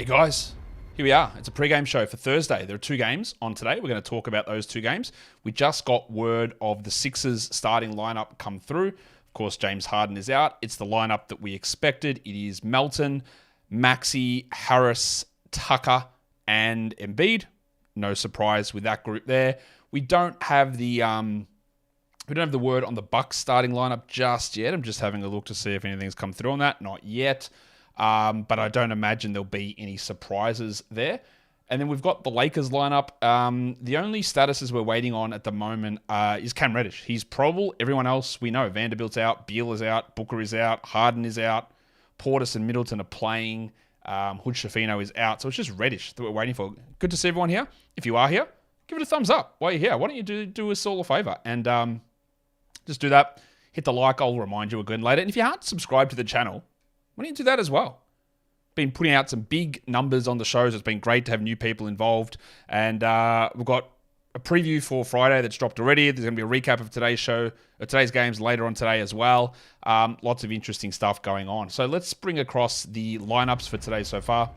Hey guys, here we are. It's a pre-game show for Thursday. There are two games on today. We're going to talk about those two games. We just got word of the Sixers starting lineup come through. Of course, James Harden is out. It's the lineup that we expected. It is Melton, Maxey, Harris, Tucker, and Embiid. No surprise with that group there. We don't have the word on the Bucks starting lineup just yet. I'm just having a look to see if anything's come through on that. Not yet. But I don't imagine there'll be any surprises there. And then we've got the Lakers lineup. The only statuses we're waiting on at the moment is Cam Reddish. He's probable. Everyone else we know. Vanderbilt's out. Beal is out. Booker is out. Harden is out. Portis and Middleton are playing. Hood-Schifino is out. So it's just Reddish that we're waiting for. Good to see everyone here. If you are here, give it a thumbs up while you're here. Why don't you do us all a favor? And just do that. Hit the like. I'll remind you again later. And if you aren't subscribed to the channel, why don't you do that as well? Been putting out some big numbers on the shows. It's been great to have new people involved. And we've got a preview for Friday that's dropped already. There's going to be a recap of today's games later on today as well. Lots of interesting stuff going on. So let's bring across the lineups for today so far.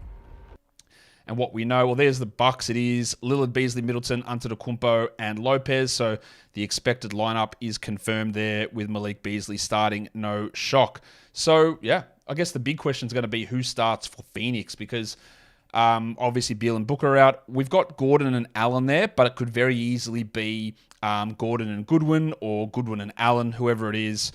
And what we know, well, there's the Bucks. It is Lillard, Beasley, Middleton, Antetokounmpo, and Lopez. So the expected lineup is confirmed there with Malik Beasley starting. No shock. So, yeah, I guess the big question is going to be who starts for Phoenix because obviously Beal and Booker are out. We've got Gordon and Allen there, but it could very easily be Gordon and Goodwin or Goodwin and Allen, whoever it is.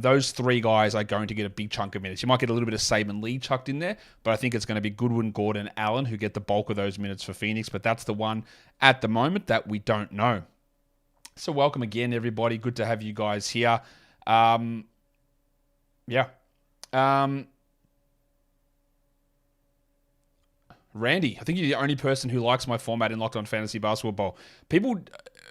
Those three guys are going to get a big chunk of minutes. You might get a little bit of Saban Lee chucked in there, but I think it's going to be Goodwin, Gordon, Allen who get the bulk of those minutes for Phoenix, but that's the one at the moment that we don't know. So welcome again, everybody. Good to have you guys here. Randy, I think you're the only person who likes my format in Locked On Fantasy Basketball.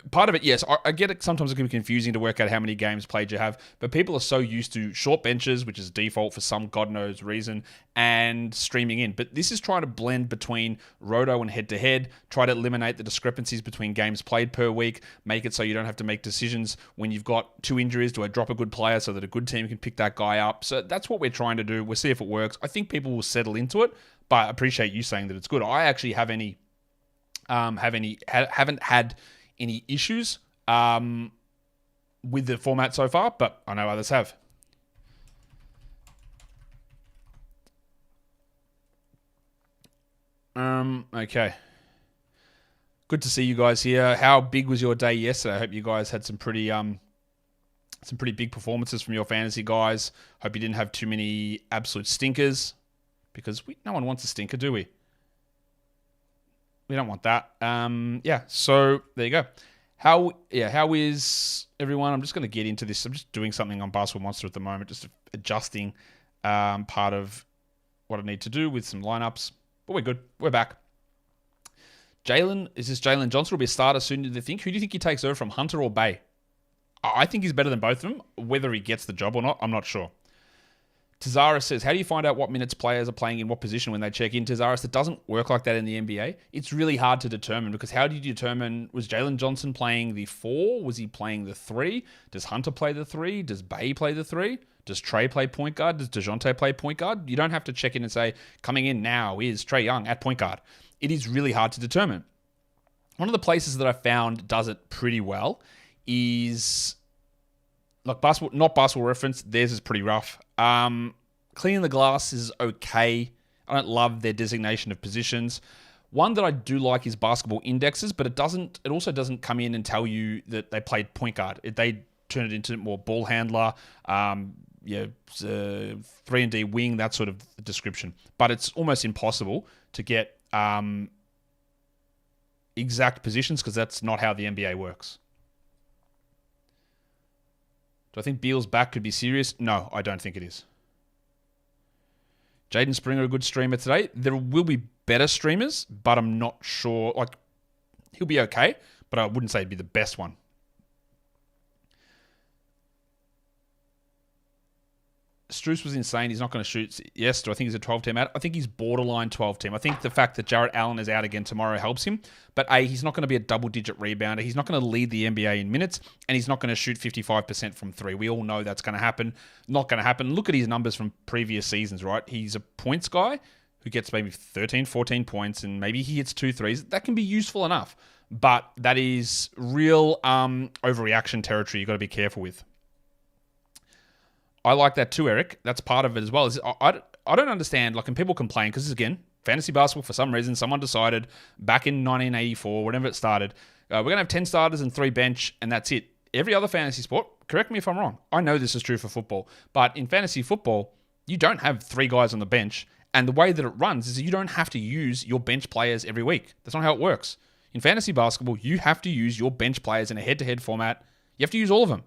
Part of it, yes, I get it. Sometimes it can be confusing to work out how many games played you have, but people are so used to short benches, which is default for some God knows reason, and streaming in. But this is trying to blend between roto and head-to-head, try to eliminate the discrepancies between games played per week, make it so you don't have to make decisions when you've got two injuries. Do I drop a good player so that a good team can pick that guy up? So that's what we're trying to do. We'll see if it works. I think people will settle into it, but I appreciate you saying that it's good. I actually haven't had any issues with the format so far, but I know others have. Okay. Good to see you guys here. How big was your day yesterday? I hope you guys had some pretty big performances from your fantasy guys. Hope you didn't have too many absolute stinkers, because no one wants a stinker, do we? We don't want that. So there you go. How is everyone? I'm just going to get into this. I'm just doing something on Basketball Monster at the moment, just adjusting part of what I need to do with some lineups. But we're good. We're back. Is this Jaylen Johnson will be a starter soon, do you think? Who do you think he takes over from, Hunter or Bay? I think he's better than both of them. Whether he gets the job or not, I'm not sure. Tazara says, how do you find out what minutes players are playing in what position when they check in? Tazara, it doesn't work like that in the NBA. It's really hard to determine because how do you determine, was Jaylen Johnson playing the 4? Was he playing the 3? Does Hunter play the 3? Does Bay play the 3? Does Trey play point guard? Does DeJounte play point guard? You don't have to check in and say, coming in now is Trae Young at point guard. It is really hard to determine. One of the places that I found does it pretty well is... Like not Basketball Reference, theirs is pretty rough. Cleaning the Glass is okay. I don't love their designation of positions. One that I do like is Basketball Indexes, but it also doesn't come in and tell you that they played point guard. They turn it into more ball handler, 3-and-D wing, that sort of description. But it's almost impossible to get exact positions because that's not how the NBA works. Do I think Beal's back could be serious? No, I don't think it is. Jaden Springer, a good streamer today. There will be better streamers, but I'm not sure. Like, he'll be okay, but I wouldn't say he'd be the best one. Strus was insane. He's not going to shoot. Yes, do I think he's a 12-team out? I think he's borderline 12-team. I think the fact that Jarrett Allen is out again tomorrow helps him. But he's not going to be a double-digit rebounder. He's not going to lead the NBA in minutes, and he's not going to shoot 55% from 3. We all know that's going to happen. Not going to happen. Look at his numbers from previous seasons, right? He's a points guy who gets maybe 13, 14 points and maybe he hits 2 threes, that can be useful enough. But that is real overreaction territory you've got to be careful with. I like that too, Eric. That's part of it as well. I don't understand, like, when people complain, because again, fantasy basketball, for some reason, someone decided back in 1984, whenever it started, we're going to have 10 starters and 3 bench, and that's it. Every other fantasy sport, correct me if I'm wrong, I know this is true for football, but in fantasy football, you don't have 3 guys on the bench, and the way that it runs is you don't have to use your bench players every week. That's not how it works. In fantasy basketball, you have to use your bench players in a head-to-head format. You have to use all of them.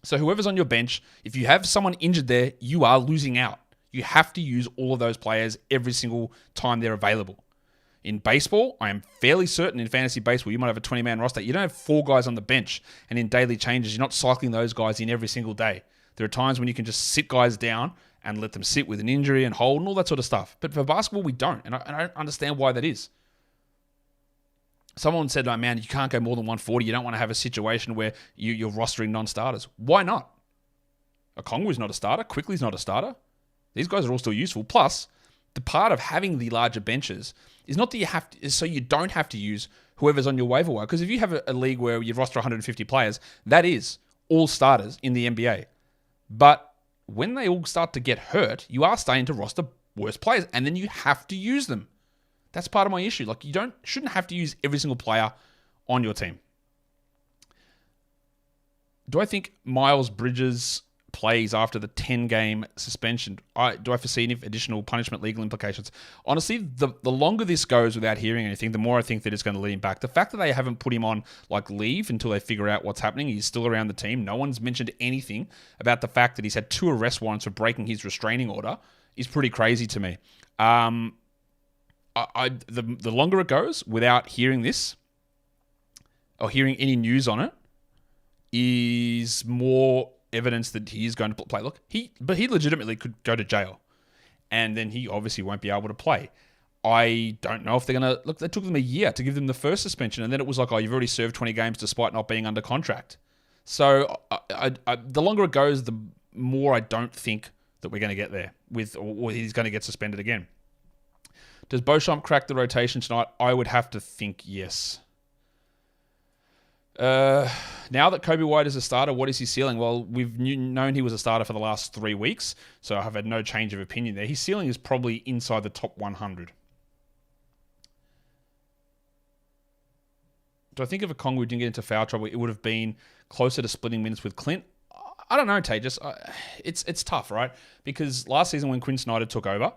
So whoever's on your bench, if you have someone injured there, you are losing out. You have to use all of those players every single time they're available. In baseball, I am fairly certain in fantasy baseball, you might have a 20-man roster. You don't have 4 guys on the bench. And in daily changes, you're not cycling those guys in every single day. There are times when you can just sit guys down and let them sit with an injury and hold and all that sort of stuff. But for basketball, we don't. And I don't understand why that is. Someone said, oh, man, you can't go more than 140. You don't want to have a situation where you're rostering non-starters. Why not? Okongwu's not a starter. Quickly's not a starter. These guys are all still useful. Plus, the part of having the larger benches is not that you have to, is so you don't have to use whoever's on your waiver wire. Because if you have a league where you roster 150 players, that is all starters in the NBA. But when they all start to get hurt, you are starting to roster worse players, and then you have to use them. That's part of my issue. Like, you shouldn't have to use every single player on your team. Do I think Miles Bridges plays after the 10-game suspension? Do I foresee any additional punishment legal implications? Honestly, the longer this goes without hearing anything, the more I think that it's going to lead him back. The fact that they haven't put him on like leave until they figure out what's happening, he's still around the team. No one's mentioned anything about the fact that he's had 2 arrest warrants for breaking his restraining order is pretty crazy to me. The longer it goes without hearing this or hearing any news on it is more evidence that he is going to play. Look, he legitimately could go to jail, and then he obviously won't be able to play. I don't know if they're going to... Look, they took them a year to give them the first suspension, and then it was like, oh, you've already served 20 games despite not being under contract. So the longer it goes, the more I don't think that we're going to get there or he's going to get suspended again. Does Beauchamp crack the rotation tonight? I would have to think yes. Now that Kobe White is a starter, what is his ceiling? Well, we've known he was a starter for the last 3 weeks, so I've had no change of opinion there. His ceiling is probably inside the top 100. Do I think if Okongwu didn't get into foul trouble, it would have been closer to splitting minutes with Clint? I don't know, Tejas. It's tough, right? Because last season when Quinn Snyder took over,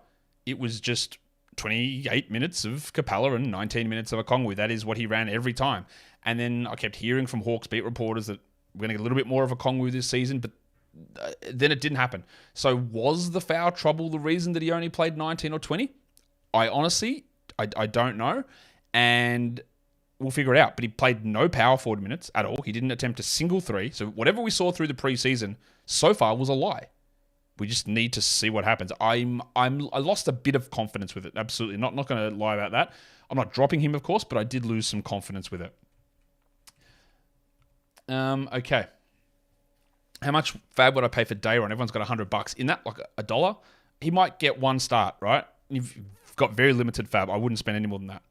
it was just 28 minutes of Capella and 19 minutes of Okongwu. That is what he ran every time. And then I kept hearing from Hawks beat reporters that we're going to get a little bit more of Okongwu this season, but then it didn't happen. So was the foul trouble the reason that he only played 19 or 20? I honestly, I don't know. And we'll figure it out. But he played no power forward minutes at all. He didn't attempt a single 3. So whatever we saw through the preseason so far was a lie. We just need to see what happens. I lost a bit of confidence with it. Absolutely. Not going to lie about that. I'm not dropping him, of course, but I did lose some confidence with it. Okay. How much fab would I pay for Dayron? Everyone's got $100. In that, like $1, he might get 1 start, right? You've got very limited fab. I wouldn't spend any more than that.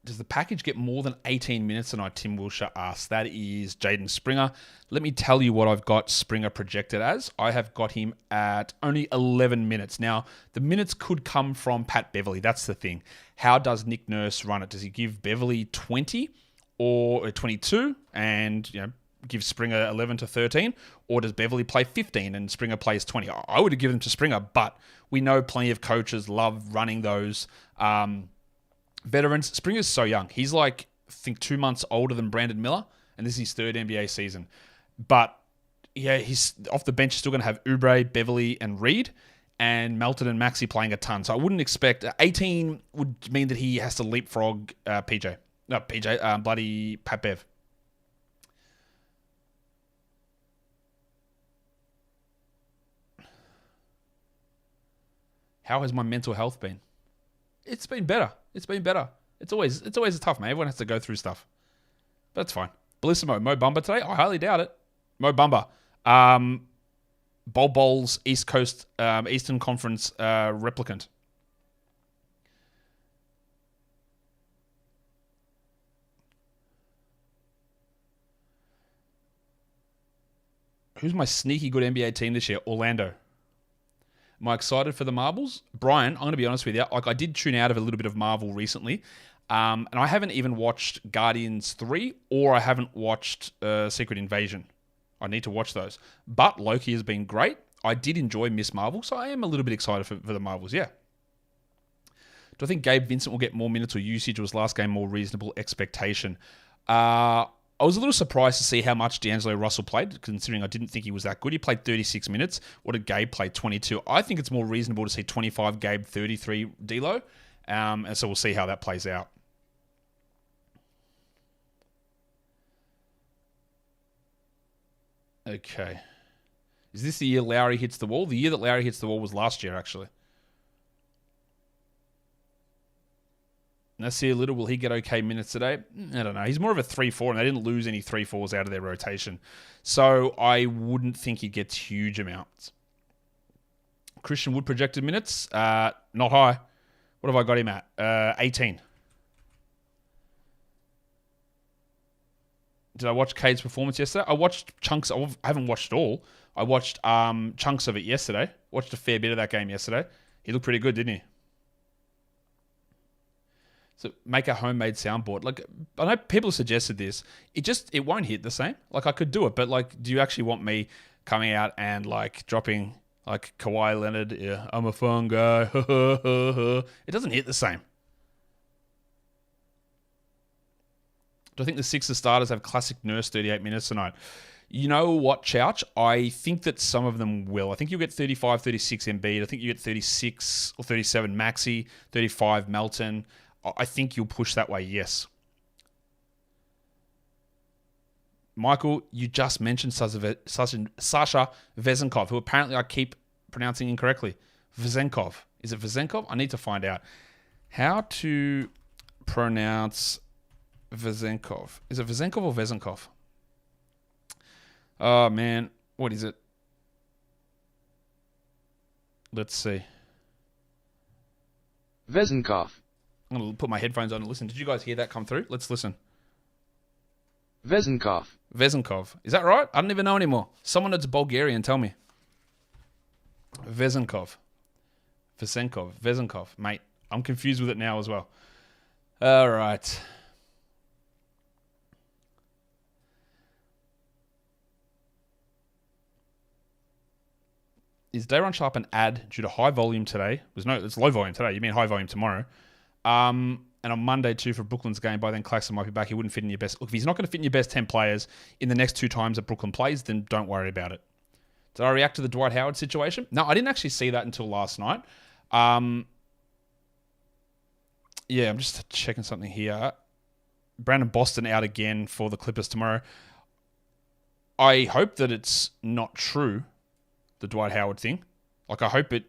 Does the package get more than 18 minutes tonight? Tim Wilshire asks. That is Jaden Springer. Let me tell you what I've got Springer projected as. I have got him at only 11 minutes. Now, the minutes could come from Pat Beverley. That's the thing. How does Nick Nurse run it? Does he give Beverley 20 or 22 and give Springer 11 to 13? Or does Beverley play 15 and Springer plays 20? I would have given him to Springer, but we know plenty of coaches love running those veterans. Springer's so young. He's like, I think 2 months older than Brandon Miller, and this is his 3rd NBA season. But yeah, he's off the bench, still going to have Oubre, Beverley, and Reed, and Melton and Maxey playing a ton. So I wouldn't expect 18 would mean that he has to leapfrog bloody Pat Bev. How has my mental health been? It's been better. It's always tough, man. Everyone has to go through stuff. But it's fine. Bellissimo. Mo Bamba today? I highly doubt it. Mo Bamba. Bol Bol's East Coast, Eastern Conference replicant. Who's my sneaky good NBA team this year? Orlando. Am I excited for the Marbles? Brian, I'm going to be honest with you. Like, I did tune out of a little bit of Marvel recently. And I haven't even watched Guardians 3 or I haven't watched Secret Invasion. I need to watch those. But Loki has been great. I did enjoy Miss Marvel, so I am a little bit excited for the Marvels, yeah. Do I think Gabe Vincent will get more minutes or usage, or was last game more reasonable expectation? I was a little surprised to see how much D'Angelo Russell played, considering I didn't think he was that good. He played 36 minutes. What did Gabe play? 22. I think it's more reasonable to see 25 Gabe, 33 D'Lo. And so we'll see how that plays out. Okay. Is this the year Lowry hits the wall? The year that Lowry hits the wall was last year, actually. Nasir Little, will he get okay minutes today? I don't know. He's more of a 3-4, and they didn't lose any 3-4s out of their rotation. So I wouldn't think he gets huge amounts. Christian Wood projected minutes? Not high. What have I got him at? 18. Did I watch Cade's performance yesterday? I watched chunks. I haven't watched it all. I watched chunks of it yesterday. Watched a fair bit of that game yesterday. He looked pretty good, didn't he? So make a homemade soundboard. Like, I know people have suggested this. It won't hit the same. Like, I could do it, but like, do you actually want me coming out and like dropping like Kawhi Leonard? Yeah, I'm a fun guy. It doesn't hit the same. Do I think the Sixers starters have classic Nurse 38 minutes tonight? You know what, Chouch? I think that some of them will. I think you'll get 35, 36 Embiid. I think you get 36 or 37 Maxey, 35 Melton. I think you'll push that way, yes. Michael, you just mentioned Sasha Vezenov, who apparently I keep pronouncing incorrectly. Vezenkov. Is it Vezenkov? I need to find out. How to pronounce Vezenkov. Is it Vezenkov or Vezenkov? Oh, man. What is it? Let's see. Vezenkov. I'm going to put my headphones on and listen. Did you guys hear that come through? Let's listen. Vezenkov. Vezenkov. Is that right? I don't even know anymore. Someone that's Bulgarian, tell me. Vezenkov. Vezenkov. Mate, I'm confused with it now as well. All right. Is Dayron Sharp an ad due to high volume today? It's low volume today. You mean high volume tomorrow? And on Monday too for Brooklyn's game. By then Claxton might be back. He wouldn't fit in your best. Look, if he's not going to fit in your best 10 players in the next 2 times that Brooklyn plays, then don't worry about it. Did I react to the Dwight Howard situation? No, I didn't actually see that until last night. Yeah, I'm just checking something here. Brandon Boston out again for the Clippers tomorrow. I hope that it's not true, the Dwight Howard thing. Like, I hope that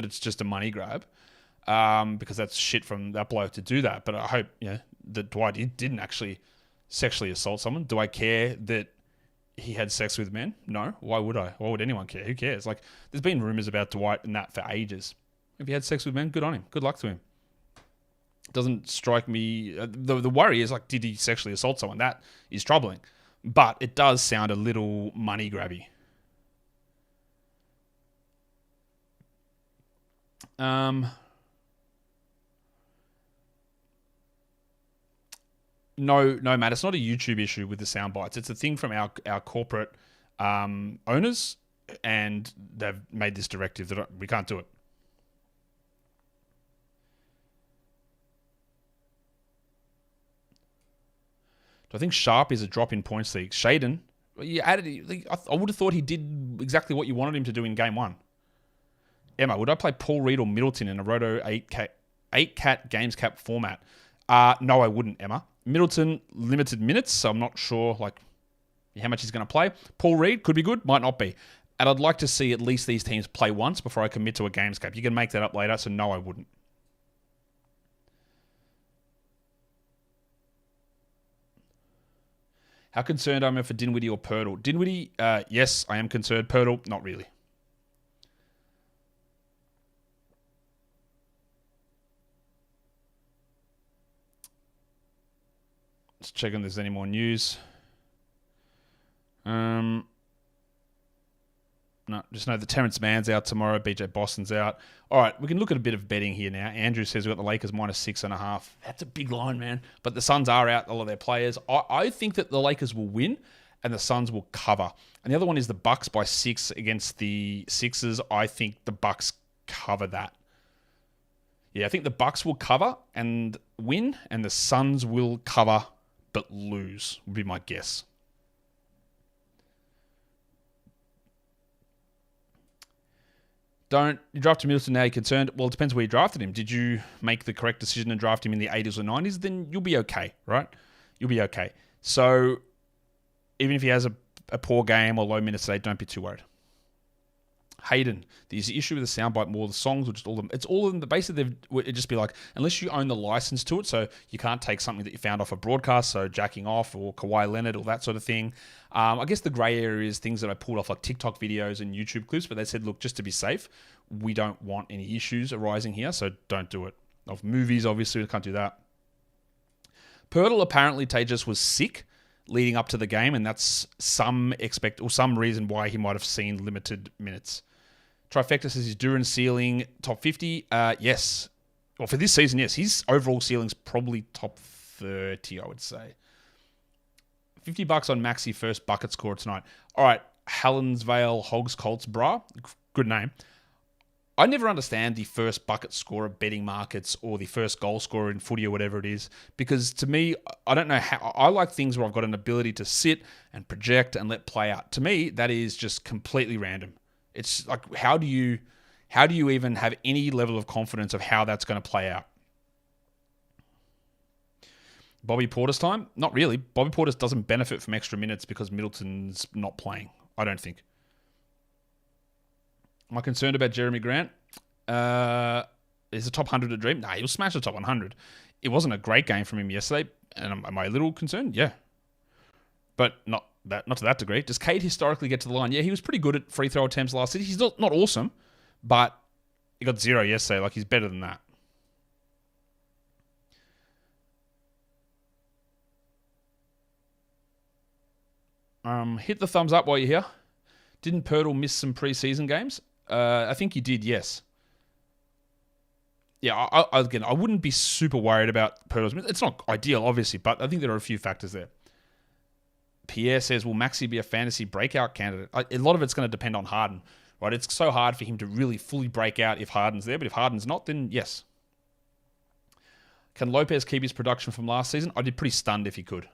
it's just a money grab, because that's shit from that bloke to do that. But I hope, that Dwight didn't actually sexually assault someone. Do I care that he had sex with men? No. Why would I? Why would anyone care? Who cares? Like, there's been rumors about Dwight and that for ages. If he had sex with men, good on him. Good luck to him. Doesn't strike me. The worry is, like, did he sexually assault someone? That is troubling. But it does sound a little money grabby. No, Matt, it's not a YouTube issue with the sound bites. It's a thing from our corporate owners, and they've made this directive that we can't do it. Do I think Sharp is a drop in points league? Shaden, I would have thought he did exactly what you wanted him to do in game 1. Emma, would I play Paul Reed or Middleton in a Roto 8-cat games cap format? No, I wouldn't, Emma. Middleton, limited minutes, so I'm not sure how much he's going to play. Paul Reed could be good, might not be. And I'd like to see at least these teams play once before I commit to a games cap. You can make that up later, so no, I wouldn't. How concerned am I for Dinwiddie or Pirtle? Dinwiddie, yes, I am concerned. Pirtle, not really. Let's check if there's any more news. No, just know that Terrence Mann's out tomorrow. BJ Boston's out. All right, we can look at a bit of betting here now. Andrew says we've got the Lakers -6.5. That's a big line, man. But the Suns are out, a lot of their players. I think that the Lakers will win and the Suns will cover. And the other one is the Bucks by 6 against the Sixers. I think the Bucks cover that. Yeah, I think the Bucks will cover and win, and the Suns will cover but lose, would be my guess. You drafted Middleton, now you're concerned. Well, it depends where you drafted him. Did you make the correct decision and draft him in the 80s or 90s? Then you'll be okay, right? You'll be okay. So even if he has a poor game or low minutes today, don't be too worried. Hayden, the issue with the soundbite more, the songs, or just all of them. It's all of them. Basically, it'd just be like, unless you own the license to it, so you can't take something that you found off a broadcast, so jacking off or Kawhi Leonard or that sort of thing. I guess the grey area is things that I pulled off like TikTok videos and YouTube clips, but they said, look, just to be safe, we don't want any issues arising here, so don't do it. Of movies, obviously, we can't do that. Pirtle, apparently, Tejas was sick leading up to the game, and that's some reason why he might have seen limited minutes. Trifecta says his Durant ceiling top 50. Yes. Well, for this season, yes. His overall ceiling's probably top 30, I would say. $50 on Maxi first bucket scorer tonight. All right. Helensvale Hogs Colts Bra. Good name. I never understand the first bucket scorer betting markets or the first goal scorer in footy or whatever it is, because to me, I don't know how. I like things where I've got an ability to sit and project and let play out. To me, that is just completely random. It's like, how do you even have any level of confidence of how that's going to play out? Bobby Portis time? Not really. Bobby Portis doesn't benefit from extra minutes because Middleton's not playing, I don't think. Am I concerned about Jeremy Grant? Is the top 100 a dream? Nah, he'll smash the top 100. It wasn't a great game from him yesterday, and am I a little concerned? Yeah. But not to that degree. Does Cade historically get to the line? Yeah, he was pretty good at free throw attempts last season. He's not awesome, but he got 0 yesterday. Like, he's better than that. Hit the thumbs up while you're here. Didn't Pirtle miss some preseason games? I think he did, yes. Yeah, again, I wouldn't be super worried about Pirtle's. It's not ideal, obviously, but I think there are a few factors there. Pierre says, will Maxi be a fantasy breakout candidate? A lot of it's going to depend on Harden, right? It's so hard for him to really fully break out if Harden's there, but if Harden's not, then yes. Can Lopez keep his production from last season? I'd be pretty stunned if he could.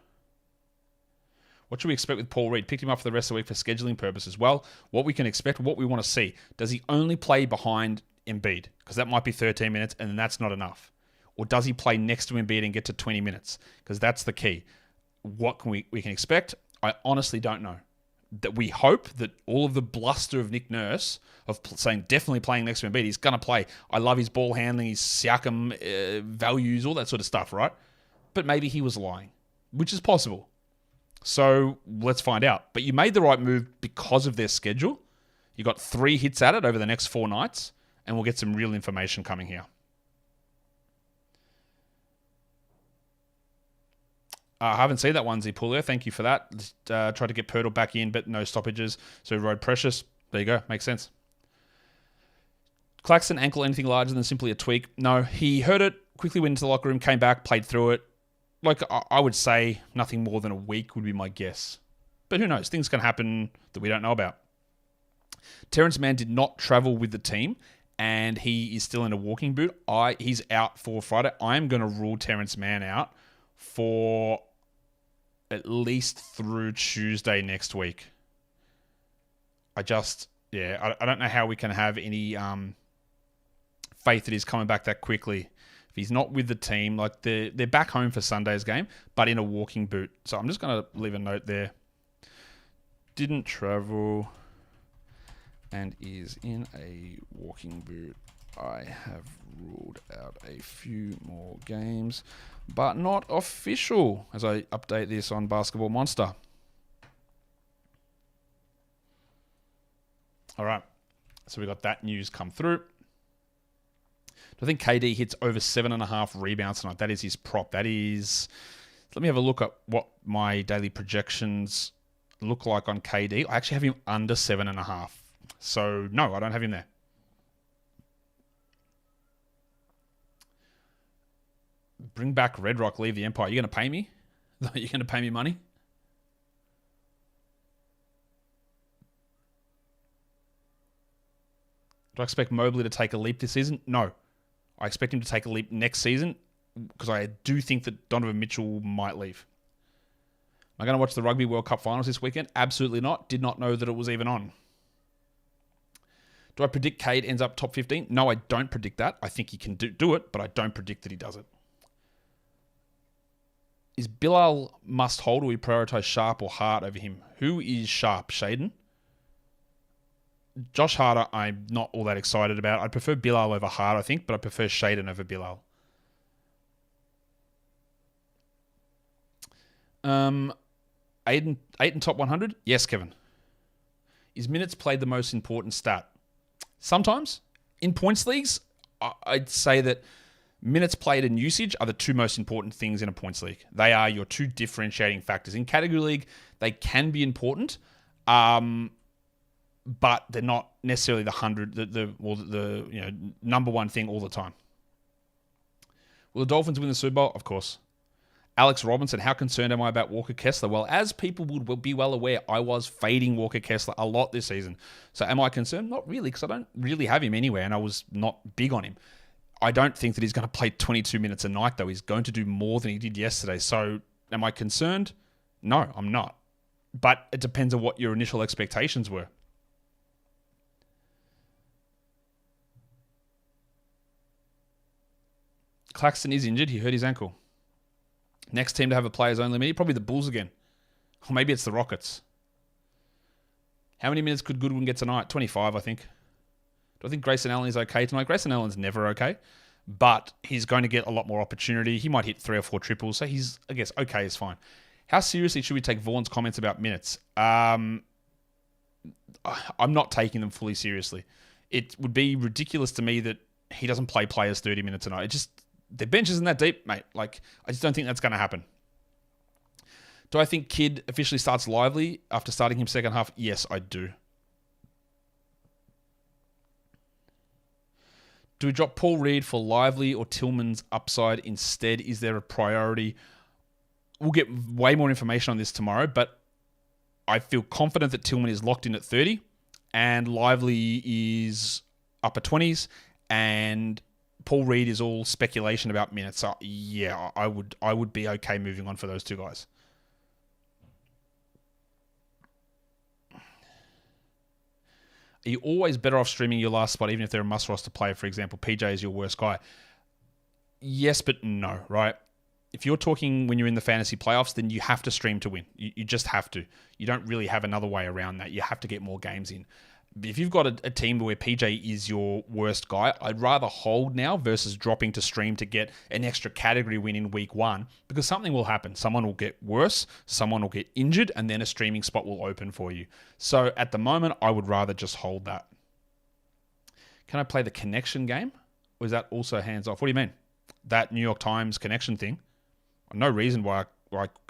What should we expect with Paul Reed? Picked him up for the rest of the week for scheduling purposes. Well, what we can expect, what we want to see. Does he only play behind Embiid? Because that might be 13 minutes, and then that's not enough. Or does he play next to Embiid and get to 20 minutes? Because that's the key. What can we can expect? I honestly don't know. That we hope that all of the bluster of Nick Nurse of saying definitely playing next to Embiid, he's going to play. I love his ball handling, his Siakam values, all that sort of stuff, right? But maybe he was lying, which is possible. So let's find out. But you made the right move because of their schedule. You got 3 hits at it over the next 4 nights, and we'll get some real information coming here. I haven't seen that onesie pull there. Thank you for that. Tried to get Pirtle back in, but no stoppages. So rode Precious. There you go. Makes sense. Claxton ankle anything larger than simply a tweak? No. He heard it, quickly went into the locker room, came back, played through it. Like, I would say nothing more than a week would be my guess. But who knows? Things can happen that we don't know about. Terrence Mann did not travel with the team, and he is still in a walking boot. He's out for Friday. I am going to rule Terrence Mann out for at least through Tuesday next week. I don't know how we can have any faith that he's coming back that quickly. If he's not with the team, like they're back home for Sunday's game, but in a walking boot. So I'm just going to leave a note there. Didn't travel and is in a walking boot. I have ruled out a few more games, but not official, as I update this on Basketball Monster. All right. So we got that news come through. I think KD hits over 7.5 rebounds tonight. That is his prop. That is... Let me have a look at what my daily projections look like on KD. I actually have him under 7.5. So, no, I don't have him there. Bring back Red Rock, leave the Empire. You're going to pay me? You're going to pay me money? Do I expect Mobley to take a leap this season? No. I expect him to take a leap next season because I do think that Donovan Mitchell might leave. Am I going to watch the Rugby World Cup finals this weekend? Absolutely not. Did not know that it was even on. Do I predict Cade ends up top 15? No, I don't predict that. I think he can do it, but I don't predict that he does it. Is Bilal must hold or we prioritize Sharp or Hart over him? Who is Sharp? Shaden? Josh Harder, I'm not all that excited about. I'd prefer Bilal over Hart, I think, but I prefer Shaden over Bilal. Aiden top 100? Yes, Kevin. Is minutes played the most important stat? Sometimes. In points leagues, I'd say that minutes played and usage are the two most important things in a points league. They are your two differentiating factors. In category league, they can be important, but they're not necessarily the number one thing all the time. Will the Dolphins win the Super Bowl? Of course. Alex Robinson, how concerned am I about Walker Kessler? Well, as people would be well aware, I was fading Walker Kessler a lot this season. So am I concerned? Not really, because I don't really have him anywhere, and I was not big on him. I don't think that he's going to play 22 minutes a night, though. He's going to do more than he did yesterday. So am I concerned? No, I'm not. But it depends on what your initial expectations were. Claxton is injured. He hurt his ankle. Next team to have a players only meeting, probably the Bulls again. Or maybe it's the Rockets. How many minutes could Goodwin get tonight? 25, I think. Do I think Grayson Allen is okay tonight? Grayson Allen's never okay, but he's going to get a lot more opportunity. He might hit 3 or 4 triples, so he's, I guess, okay is fine. How seriously should we take Vaughn's comments about minutes? I'm not taking them fully seriously. It would be ridiculous to me that he doesn't play players 30 minutes a night. It just... Their bench isn't that deep, mate. Like, I just don't think that's going to happen. Do I think Kidd officially starts Lively after starting him second half? Yes, I do. Do we drop Paul Reed for Lively or Tillman's upside instead? Is there a priority? We'll get way more information on this tomorrow, but I feel confident that Tillman is locked in at 30 and Lively is upper 20s and Paul Reed is all speculation about minutes. So yeah, I would be okay moving on for those two guys. Are you always better off streaming your last spot, even if they're a must roster player? For example, PJ is your worst guy. Yes, but no, right? If you're talking when you're in the fantasy playoffs, then you have to stream to win. You just have to. You don't really have another way around that. You have to get more games in. If you've got a team where PJ is your worst guy, I'd rather hold now versus dropping to stream to get an extra category win in week 1 because something will happen. Someone will get worse, someone will get injured, and then a streaming spot will open for you. So at the moment, I would rather just hold that. Can I play the connection game? Or is that also hands off? What do you mean? That New York Times connection thing? No reason why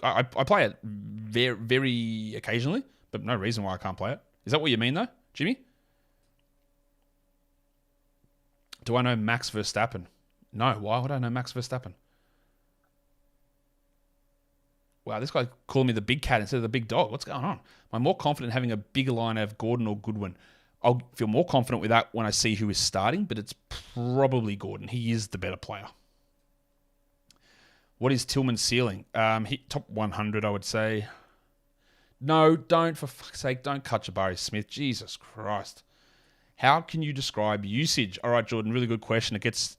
I play it very, very occasionally, but no reason why I can't play it. Is that what you mean though? Jimmy? Do I know Max Verstappen? No. Why would I know Max Verstappen? Wow, this guy calling me the big cat instead of the big dog. What's going on? I'm more confident having a bigger line of Gordon or Goodwin. I'll feel more confident with that when I see who is starting, but it's probably Gordon. He is the better player. What is Tillman's ceiling? Top 100, I would say. No, don't, for fuck's sake, don't cut Jabari Smith. Jesus Christ. How can you describe usage? All right, Jordan, really good question. It gets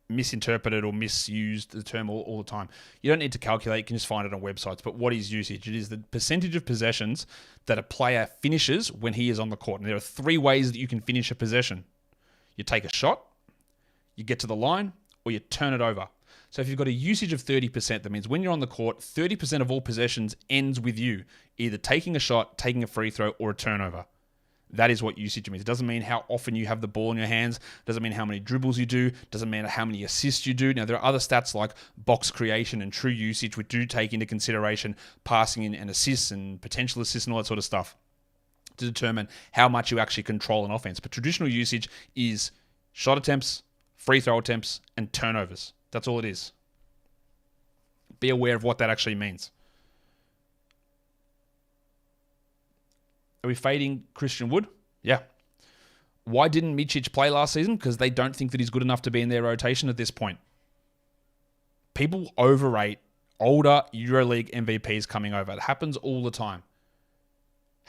misinterpreted or misused, the term, all the time. You don't need to calculate. You can just find it on websites. But what is usage? It is the percentage of possessions that a player finishes when he is on the court. And there are 3 ways that you can finish a possession. You take a shot, you get to the line, or you turn it over. So if you've got a usage of 30%, that means when you're on the court, 30% of all possessions ends with you either taking a shot, taking a free throw, or a turnover. That is what usage means. It doesn't mean how often you have the ball in your hands. It doesn't mean how many dribbles you do. It doesn't matter how many assists you do. Now, there are other stats like box creation and true usage, which do take into consideration passing and assists and potential assists and all that sort of stuff to determine how much you actually control an offense. But traditional usage is shot attempts, free throw attempts, and turnovers. That's all it is. Be aware of what that actually means. Are we fading Christian Wood? Yeah. Why didn't Micic play last season? Because they don't think that he's good enough to be in their rotation at this point. People overrate older EuroLeague MVPs coming over. It happens all the time.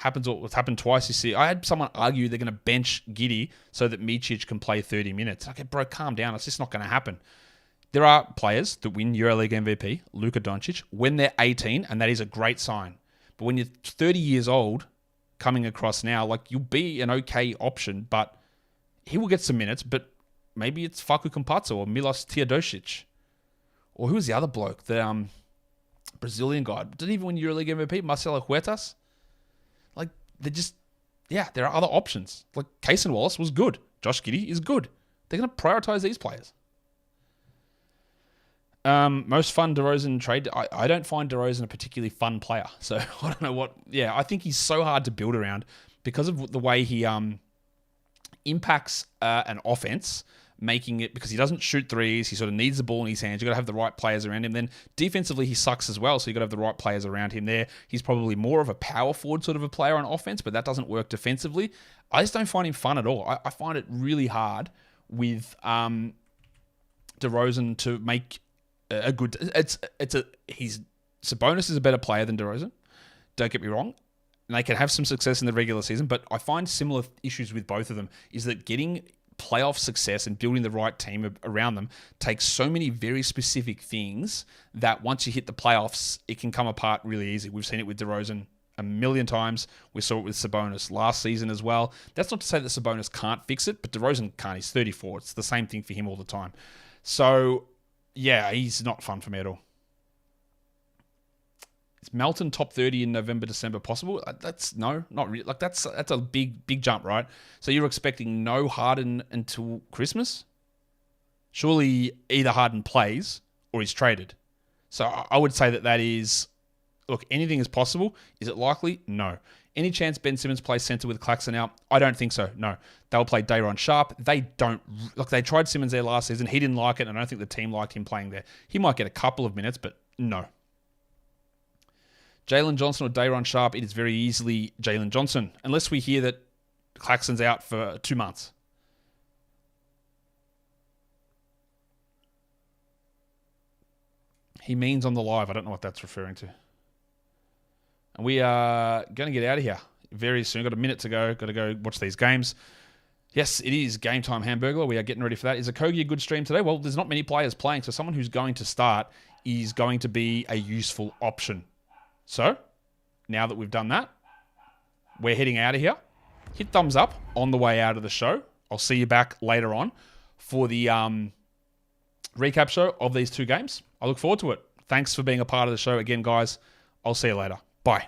It's happened twice this year. I had someone argue they're going to bench Giddey so that Micic can play 30 minutes. Okay, bro, calm down. It's just not going to happen. There are players that win EuroLeague MVP, Luka Doncic, when they're 18, and that is a great sign. But when you're 30 years old, coming across now, like, you'll be an okay option, but he will get some minutes, but maybe it's Facu Campazzo or Milos Teodosic. Or who was the other bloke? The Brazilian guy. Didn't even win EuroLeague MVP, Marcelo Huertas. Like, there are other options. Like, Cason Wallace was good. Josh Giddey is good. They're going to prioritize these players. Most fun DeRozan trade. I don't find DeRozan a particularly fun player. So I don't know what. Yeah, I think he's so hard to build around because of the way he impacts an offense, making it, because he doesn't shoot threes. He sort of needs the ball in his hands. You've got to have the right players around him. Then defensively, he sucks as well. So you've got to have the right players around him there. He's probably more of a power forward sort of a player on offense, but that doesn't work defensively. I just don't find him fun at all. I find it really hard with DeRozan to make a good. Sabonis is a better player than DeRozan. Don't get me wrong. And they can have some success in the regular season, but I find similar issues with both of them is that getting playoff success and building the right team around them takes so many very specific things that once you hit the playoffs, it can come apart really easy. We've seen it with DeRozan a million times. We saw it with Sabonis last season as well. That's not to say that Sabonis can't fix it, but DeRozan can't. He's 34. It's the same thing for him all the time. So, yeah, he's not fun for me at all. Is Melton top 30 in November, December possible? That's no, not really. Like, that's a big jump, right? So you're expecting no Harden until Christmas? Surely either Harden plays or he's traded. So I would say that is, look, anything is possible. Is it likely? No. Any chance Ben Simmons plays center with Claxton out? I don't think so. No. They'll play Day'Ron Sharpe. They tried Simmons there last season. He didn't like it, and I don't think the team liked him playing there. He might get a couple of minutes, but no. Jaylen Johnson or Day'Ron Sharpe, it is very easily Jaylen Johnson, unless we hear that Claxton's out for 2 months. He means on the live. I don't know what that's referring to. And we are going to get out of here very soon. Got a minute to go. Got to go watch these games. Yes, it is Game Time Hamburglar. We are getting ready for that. Is Okogie a good stream today? Well, there's not many players playing, so someone who's going to start is going to be a useful option. So, now that we've done that, we're heading out of here. Hit thumbs up on the way out of the show. I'll see you back later on for the recap show of these two games. I look forward to it. Thanks for being a part of the show again, guys. I'll see you later. Bye.